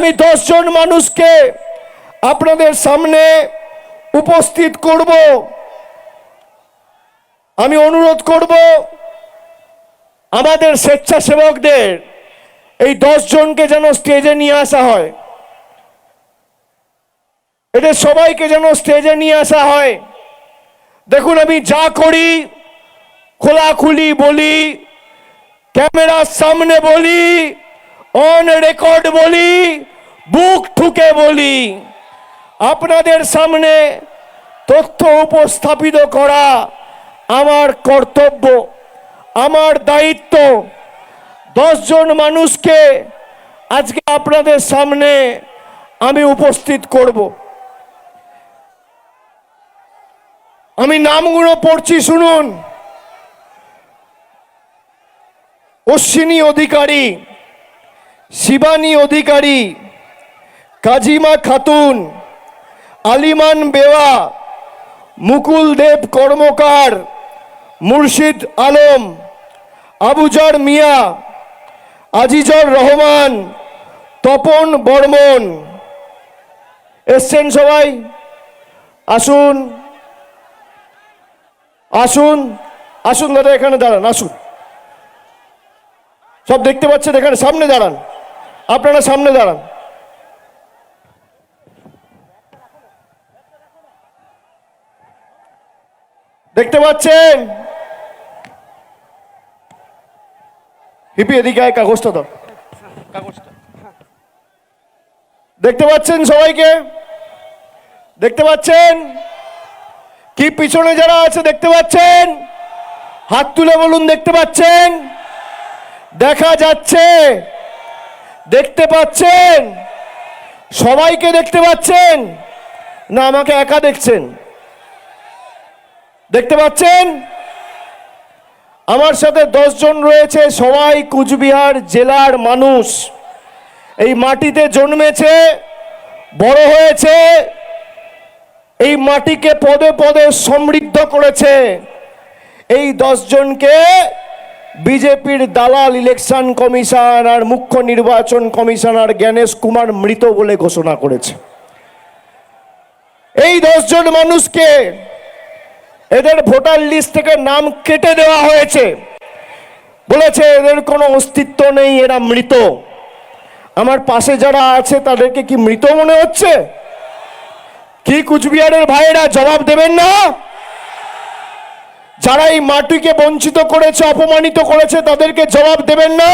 আমি 10 জন মানুষকে আপনাদের সামনে উপস্থিত করব। আমি অনুরোধ করব আমাদের স্বেচ্ছাসেবকদের এই 10 জনকে যেন স্টেজে নিয়ে আসা হয়, এদের সবাইকে যেন স্টেজে নিয়ে আসা হয়। দেখুন, আমি যা করি খোলাখুলি বলি, ক্যামেরার সামনে বলি, অন রেকর্ড বলি, বুক ঠুকে বলি। আপনাদের সামনে তথ্য উপস্থাপিত করা আমার কর্তব্য, আমার দায়িত্ব। 10 জন মানুষকে আজকে আপনাদের সামনে আমি উপস্থিত করব। আমি নামগুলো পড়ছি, শুনুন। অশ্বিনী অধিকারী, শিবানী অধিকারী, কাজিমা খাতুন, আলিমান বেওয়া, মুকুল দেব কর্মকার, মুর্শিদ আলম, আবুজার মিয়া, আজিজর রহমান, তপন বর্মন। এসছেন সবাই? আসুন আসুন আসুন দাদা, এখানে দাঁড়ান, আসুন। সব দেখতে পাচ্ছেন, এখানে সামনে দাঁড়ান, আপনারা সামনে দাঁড়ান। দেখতে পাচ্ছেন? হিপি এদিকে আয়, কাগজটা দাও, কাগজটা। দেখতে পাচ্ছেন সবাইকে? দেখতে পাচ্ছেন কি? পিছনে যারা আছে দেখতে পাচ্ছেন? হাত তুলে বলুন দেখতে পাচ্ছেন? দেখা যাচ্ছে? দেখতে পাচ্ছেন? সবাইকে দেখতে পাচ্ছেন না আমাকে একা দেখছেন? দেখতে পাচ্ছেন? আমার সাথে 10 জন রয়েছে, সবাই কুচবিহার জেলার মানুষ। এই মাটিতে জন্মেছে, বড় হয়েছে, এই মাটিকে পদে পদে সমৃদ্ধ করেছে। এই 10 জনকে বিজেপির দালাল ইলেকশন কমিশন আর মুখ্য নির্বাচন কমিশনার জ্ঞানেশ কুমার মৃত বলে ঘোষণা করেছে। এই 10 জন মানুষকে এদের ভোটার লিস্ট থেকে নাম কেটে দেওয়া হয়েছে, বলেছে এদের কোনো অস্তিত্ব নেই, এরা মৃত। আমার পাশে যারা আছে তাদেরকে কি মৃত মনে হচ্ছে? কি কুচবিহারের ভাইয়েরা জবাব দেবেন না? যারা এই মাটিকে বঞ্চিত করেছে, অপমানিত করেছে, তাদেরকে জবাব দেবেন না?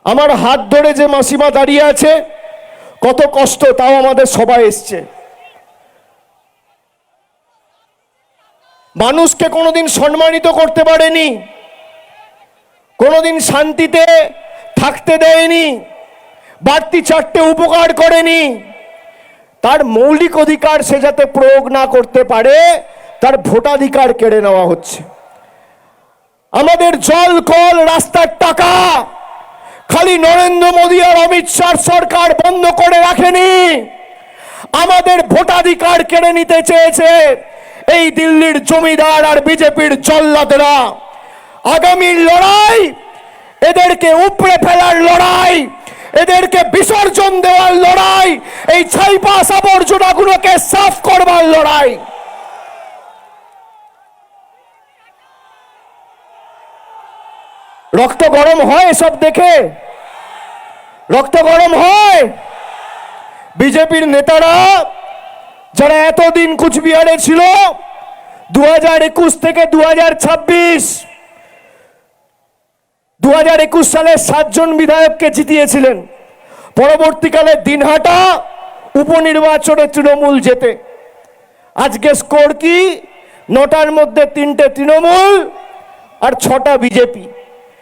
আমার হাত ধরে যে মাসিমা দাঁড়িয়ে আছে, কত কষ্ট, তাও আমাদের সবাই এসছে। মানুষকে কোনোদিন সম্মানিত করতে পারেনি, কোনোদিন শান্তিতে থাকতে দেয়নি, বাড়তি 4টে উপকার করেনি। তার মৌলিক অধিকার সে যাতে প্রয়োগ না করতে পারে, তার ভোটাধিকার কেড়ে নেওয়া হচ্ছে। আমাদের জল, কল, রাস্তার টাকা খালি নরেন্দ্র মোদী আর অমিত শাহ সরকার বন্ধ করে রাখেনি, আমাদের ভোটাধিকার কেড়ে নিতে চেয়েছে এই দিল্লির জমিদার আর বিজেপির জল্লাদরা। আগামীর লড়াই এদেরকে উপড়ে ফেলার লড়াই, এদেরকে বিসর্জন দেওয়ার লড়াই, এই ছাইপাস আবর্জনাগুলোকে সাফ করবার লড়াই। রক্ত গরম হয় এসব দেখে? রক্ত গরম হয়? বিজেপির নেতারা যারা এতদিন কুচবিহারে ছিল, 2021 থেকে 2026, 2021 সালে 7 জন বিধায়ককে জিতিয়েছিলেন। পরবর্তীকালে দিনহাটা উপনির্বাচনে তৃণমূল জেতে। আজকে স্কোর কি? 9টার মধ্যে 3টে তৃণমূল আর 6টা বিজেপি।